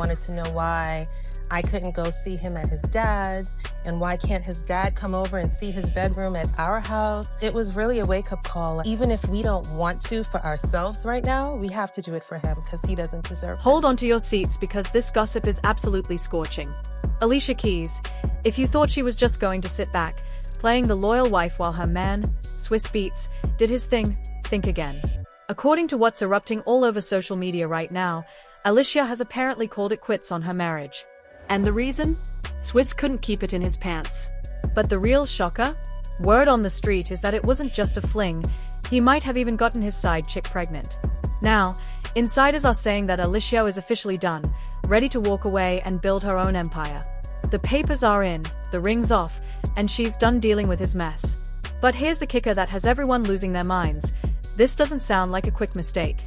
Wanted to know why I couldn't go see him at his dad's, and why can't his dad come over and see his bedroom at our house. It was really a wake-up call. Even if we don't want to for ourselves right now, we have to do it for him because he doesn't deserve it. Hold on to your seats because this gossip is absolutely scorching. Alicia Keys, if you thought she was just going to sit back, playing the loyal wife while her man, Swizz Beatz, did his thing, think again. According to what's erupting all over social media right now, Alicia has apparently called it quits on her marriage. And the reason? Swizz couldn't keep it in his pants. But the real shocker? Word on the street is that it wasn't just a fling, he might have even gotten his side chick pregnant. Now, insiders are saying that Alicia is officially done, ready to walk away and build her own empire. The papers are in, the ring's off, and she's done dealing with his mess. But here's the kicker that has everyone losing their minds. This doesn't sound like a quick mistake.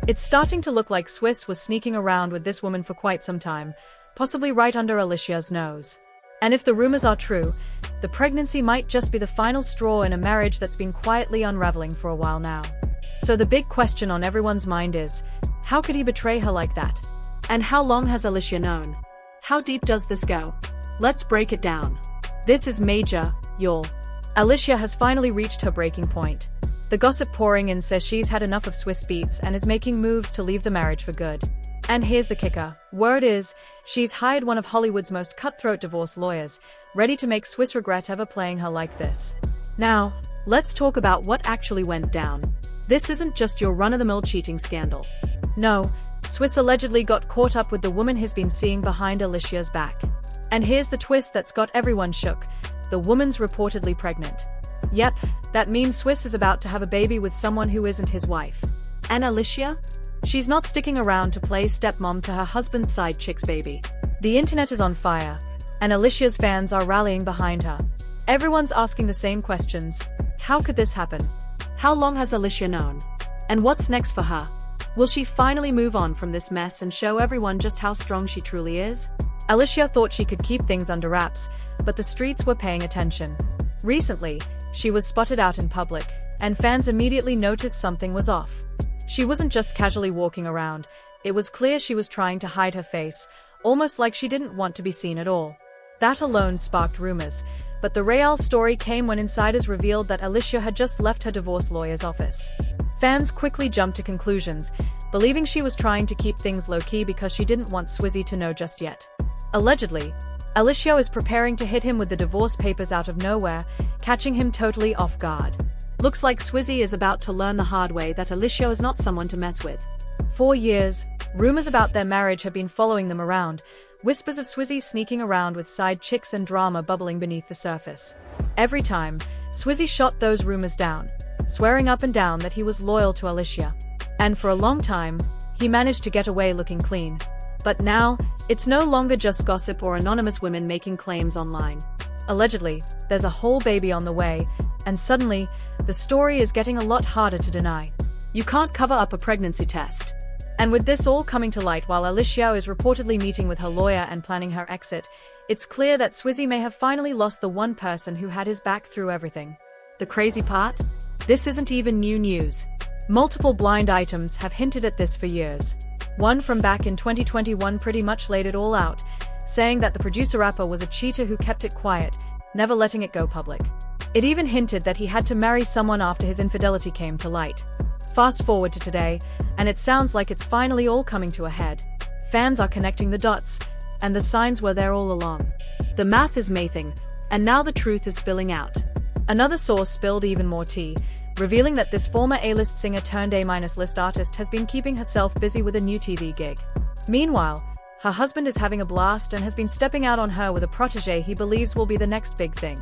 It's starting to look like Swizz was sneaking around with this woman for quite some time, possibly right under Alicia's nose. And if the rumors are true, the pregnancy might just be the final straw in a marriage that's been quietly unraveling for a while now. So the big question on everyone's mind is, how could he betray her like that? And how long has Alicia known? How deep does this go? Let's break it down. This is major, y'all. Alicia has finally reached her breaking point. The gossip pouring in says she's had enough of Swizz Beatz and is making moves to leave the marriage for good. And here's the kicker. Word is, she's hired one of Hollywood's most cutthroat divorce lawyers, ready to make Swizz regret ever playing her like this. Now, let's talk about what actually went down. This isn't just your run-of-the-mill cheating scandal. No, Swizz allegedly got caught up with the woman he's been seeing behind Alicia's back. And here's the twist that's got everyone shook. The woman's reportedly pregnant. Yep, that means Swizz is about to have a baby with someone who isn't his wife. And Alicia? She's not sticking around to play stepmom to her husband's side chick's baby. The internet is on fire, and Alicia's fans are rallying behind her. Everyone's asking the same questions. How could this happen? How long has Alicia known? And what's next for her? Will she finally move on from this mess and show everyone just how strong she truly is? Alicia thought she could keep things under wraps, but the streets were paying attention. Recently, she was spotted out in public, and fans immediately noticed something was off. She wasn't just casually walking around, it was clear she was trying to hide her face, almost like she didn't want to be seen at all. That alone sparked rumors, but the real story came when insiders revealed that Alicia had just left her divorce lawyer's office. Fans quickly jumped to conclusions, believing she was trying to keep things low-key because she didn't want Swizzy to know just yet. Allegedly, Alicia is preparing to hit him with the divorce papers out of nowhere, catching him totally off guard. Looks like Swizzy is about to learn the hard way that Alicia is not someone to mess with. For years, rumors about their marriage have been following them around, whispers of Swizzy sneaking around with side chicks and drama bubbling beneath the surface. Every time, Swizzy shot those rumors down, swearing up and down that he was loyal to Alicia. And for a long time, he managed to get away looking clean. But now, it's no longer just gossip or anonymous women making claims online. Allegedly, there's a whole baby on the way, and suddenly, the story is getting a lot harder to deny. You can't cover up a pregnancy test. And with this all coming to light while Alicia is reportedly meeting with her lawyer and planning her exit, it's clear that Swizzy may have finally lost the one person who had his back through everything. The crazy part? This isn't even new news. Multiple blind items have hinted at this for years. One from back in 2021 pretty much laid it all out, saying that the producer-rapper was a cheater who kept it quiet, never letting it go public. It even hinted that he had to marry someone after his infidelity came to light. Fast forward to today, and it sounds like it's finally all coming to a head. Fans are connecting the dots, and the signs were there all along. The math is mathing, and now the truth is spilling out. Another source spilled even more tea, revealing that this former A-list singer turned A-list artist has been keeping herself busy with a new TV gig. Meanwhile, her husband is having a blast and has been stepping out on her with a protege he believes will be the next big thing.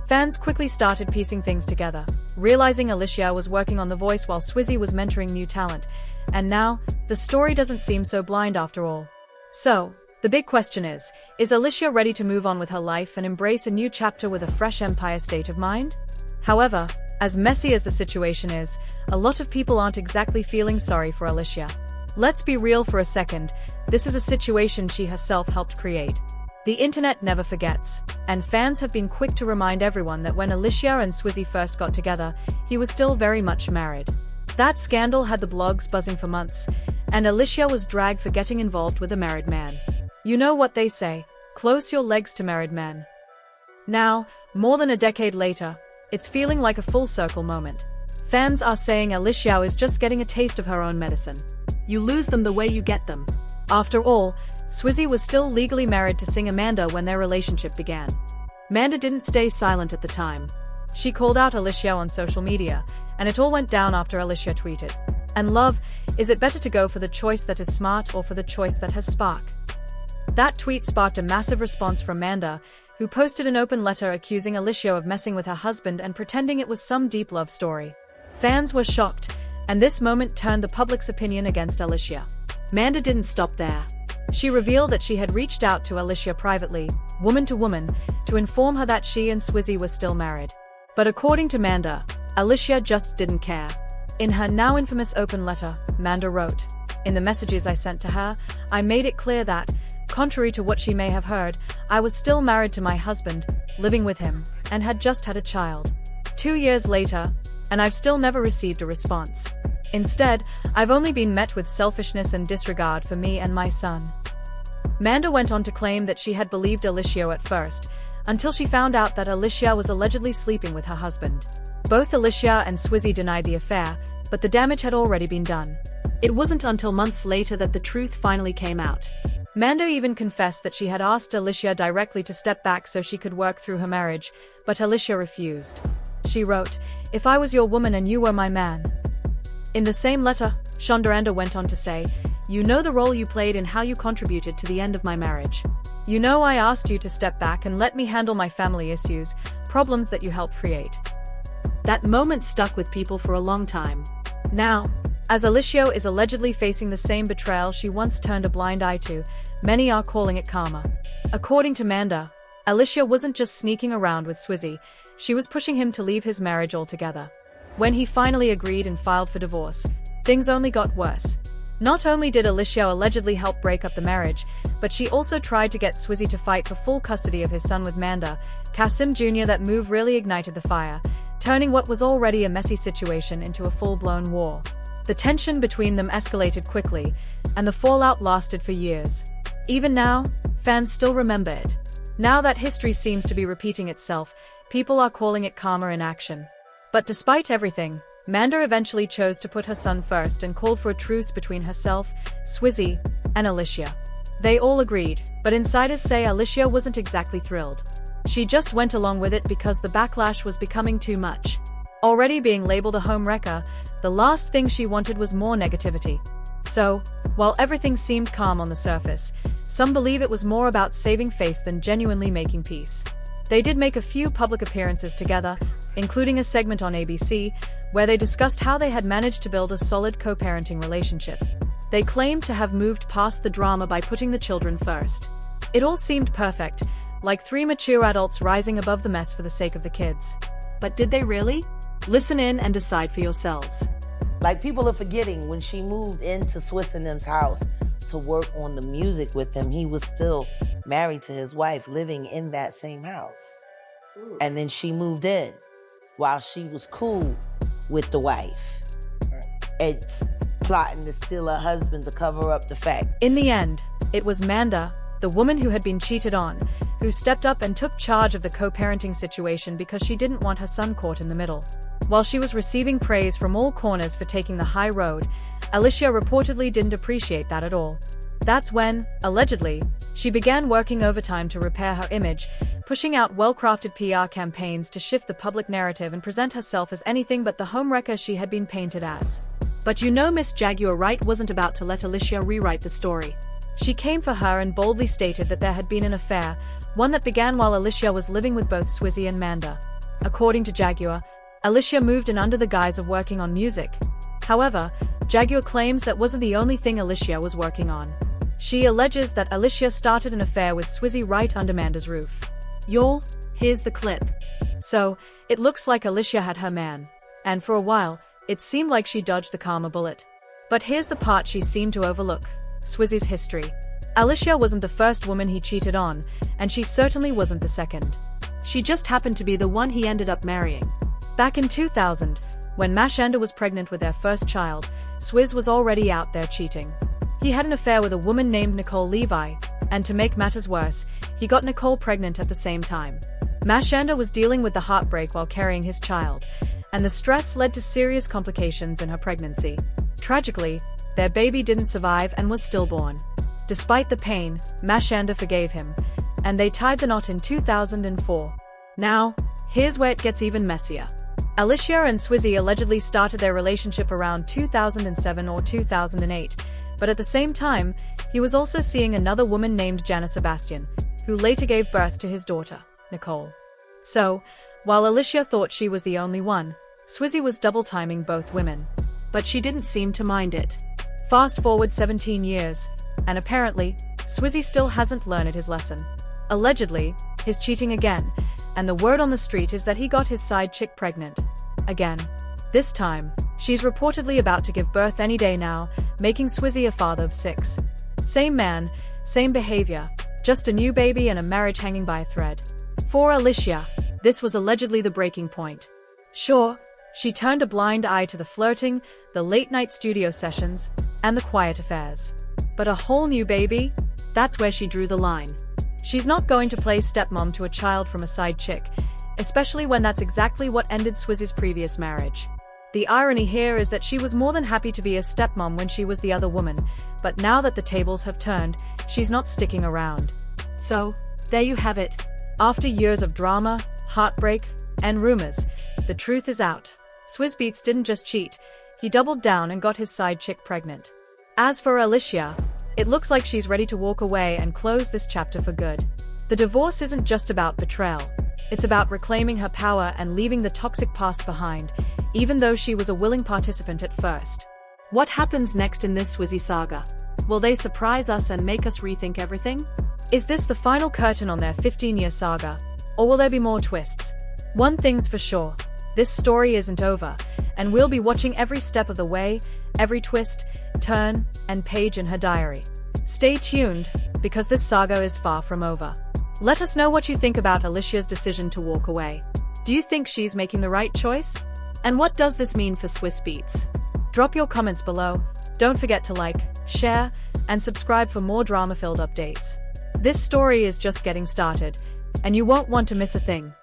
Fans quickly started piecing things together, realizing Alicia was working on The Voice while Swizzy was mentoring new talent, and now, the story doesn't seem so blind after all. So, the big question is Alicia ready to move on with her life and embrace a new chapter with a fresh empire state of mind? However, as messy as the situation is, a lot of people aren't exactly feeling sorry for Alicia. Let's be real for a second, this is a situation she herself helped create. The internet never forgets, and fans have been quick to remind everyone that when Alicia and Swizzy first got together, he was still very much married. That scandal had the blogs buzzing for months, and Alicia was dragged for getting involved with a married man. You know what they say, close your legs to married men. Now, more than a decade later, it's feeling like a full circle moment. Fans are saying Alicia is just getting a taste of her own medicine. You lose them the way you get them. After all, Swizz was still legally married to singer Manda when their relationship began. Manda didn't stay silent at the time. She called out Alicia on social media, and it all went down after Alicia tweeted, "And love, is it better to go for the choice that is smart or for the choice that has spark?" That tweet sparked a massive response from Manda, who posted an open letter accusing Alicia of messing with her husband and pretending it was some deep love story. Fans were shocked, and this moment turned the public's opinion against Alicia. Manda didn't stop there. She revealed that she had reached out to Alicia privately, woman to woman, to inform her that she and Swizz were still married. But according to Manda, Alicia just didn't care. In her now infamous open letter, Manda wrote, "In the messages I sent to her, I made it clear that, contrary to what she may have heard, I was still married to my husband, living with him, and had just had a child. 2 years later, and I've still never received a response. Instead, I've only been met with selfishness and disregard for me and my son." Manda went on to claim that she had believed Alicia at first, until she found out that Alicia was allegedly sleeping with her husband. Both Alicia and Swizz denied the affair, but the damage had already been done. It wasn't until months later that the truth finally came out. Manda even confessed that she had asked Alicia directly to step back so she could work through her marriage, but Alicia refused. She wrote, "If I was your woman and you were my man." In the same letter, Shonda went on to say, "You know the role you played in how you contributed to the end of my marriage. You know I asked you to step back and let me handle my family issues, problems that you helped create." That moment stuck with people for a long time. Now, as Alicia is allegedly facing the same betrayal she once turned a blind eye to, many are calling it karma. According to Manda, Alicia wasn't just sneaking around with Swizz, she was pushing him to leave his marriage altogether. When he finally agreed and filed for divorce, things only got worse. Not only did Alicia allegedly help break up the marriage, but she also tried to get Swizz to fight for full custody of his son with Manda, Kasim Jr. That move really ignited the fire, turning what was already a messy situation into a full-blown war. The tension between them escalated quickly, and the fallout lasted for years. Even now, fans still remember it. Now that history seems to be repeating itself, people are calling it karma in action. But despite everything, Manda eventually chose to put her son first and called for a truce between herself, Swizz, and Alicia. They all agreed, but insiders say Alicia wasn't exactly thrilled. She just went along with it because the backlash was becoming too much. Already being labeled a homewrecker, the last thing she wanted was more negativity. So, while everything seemed calm on the surface, some believe it was more about saving face than genuinely making peace. They did make a few public appearances together, including a segment on ABC, where they discussed how they had managed to build a solid co-parenting relationship. They claimed to have moved past the drama by putting the children first. It all seemed perfect, like 3 mature adults rising above the mess for the sake of the kids. But did they really? Listen in and decide for yourselves. Like, people are forgetting when she moved into Swizz and them's house to work on the music with him, he was still married to his wife, living in that same house. And then she moved in while she was cool with the wife. It's plotting to steal her husband to cover up the fact. In the end, it was Manda, the woman who had been cheated on, who stepped up and took charge of the co-parenting situation because she didn't want her son caught in the middle. While she was receiving praise from all corners for taking the high road, Alicia reportedly didn't appreciate that at all. That's when, allegedly, she began working overtime to repair her image, pushing out well-crafted PR campaigns to shift the public narrative and present herself as anything but the homewrecker she had been painted as. But you know Miss Jaguar Wright wasn't about to let Alicia rewrite the story. She came for her and boldly stated that there had been an affair, one that began while Alicia was living with both Swizz and Manda. According to Jaguar, Alicia moved in under the guise of working on music. However, Jaguar claims that wasn't the only thing Alicia was working on. She alleges that Alicia started an affair with Swizz right under Manda's roof. Y'all, here's the clip. So, it looks like Alicia had her man. And for a while, it seemed like she dodged the karma bullet. But here's the part she seemed to overlook: Swizz's history. Alicia wasn't the first woman he cheated on, and she certainly wasn't the second. She just happened to be the one he ended up marrying. Back in 2000, when Mashanda was pregnant with their first child, Swizz was already out there cheating. He had an affair with a woman named Nicole Levi, And to make matters worse, he got Nicole pregnant at the same time. Mashanda was dealing with the heartbreak while carrying his child, and the stress led to serious complications in her pregnancy. Tragically, their baby didn't survive and was stillborn. Despite the pain, Mashanda forgave him, and they tied the knot in 2004. Now, here's where it gets even messier. Alicia and Swizz allegedly started their relationship around 2007 or 2008, but at the same time, he was also seeing another woman named Jana Sebastian, who later gave birth to his daughter, Nicole. So, while Alicia thought she was the only one, Swizz was double-timing both women. But she didn't seem to mind it. Fast forward 17 years, and apparently, Swizz still hasn't learned his lesson. Allegedly, he's cheating again, and the word on the street is that he got his side chick pregnant. Again. This time, she's reportedly about to give birth any day now, making Swizz a father of 6. Same man, same behavior, just a new baby and a marriage hanging by a thread. For Alicia, this was allegedly the breaking point. Sure, she turned a blind eye to the flirting, the late-night studio sessions, and the quiet affairs. But a whole new baby? That's where she drew the line. She's not going to play stepmom to a child from a side chick, especially when that's exactly what ended Swizz's previous marriage. The irony here is that she was more than happy to be a stepmom when she was the other woman, but now that the tables have turned, she's not sticking around. So, there you have it. After years of drama, heartbreak, and rumors, the truth is out. Swizz Beatz didn't just cheat, he doubled down and got his side chick pregnant. As for Alicia, it looks like she's ready to walk away and close this chapter for good. The divorce isn't just about betrayal. It's about reclaiming her power and leaving the toxic past behind, even though she was a willing participant at first. What happens next in this Swizz saga? Will they surprise us and make us rethink everything? Is this the final curtain on their 15-year saga, or will there be more twists? One thing's for sure, this story isn't over, and we'll be watching every step of the way, every twist, turn, and page in her diary. Stay tuned, because this saga is far from over. Let us know what you think about Alicia's decision to walk away. Do you think she's making the right choice? And what does this mean for Swizz Beatz? Drop your comments below. Don't forget to like, share, and subscribe for more drama-filled updates. This story is just getting started, and you won't want to miss a thing.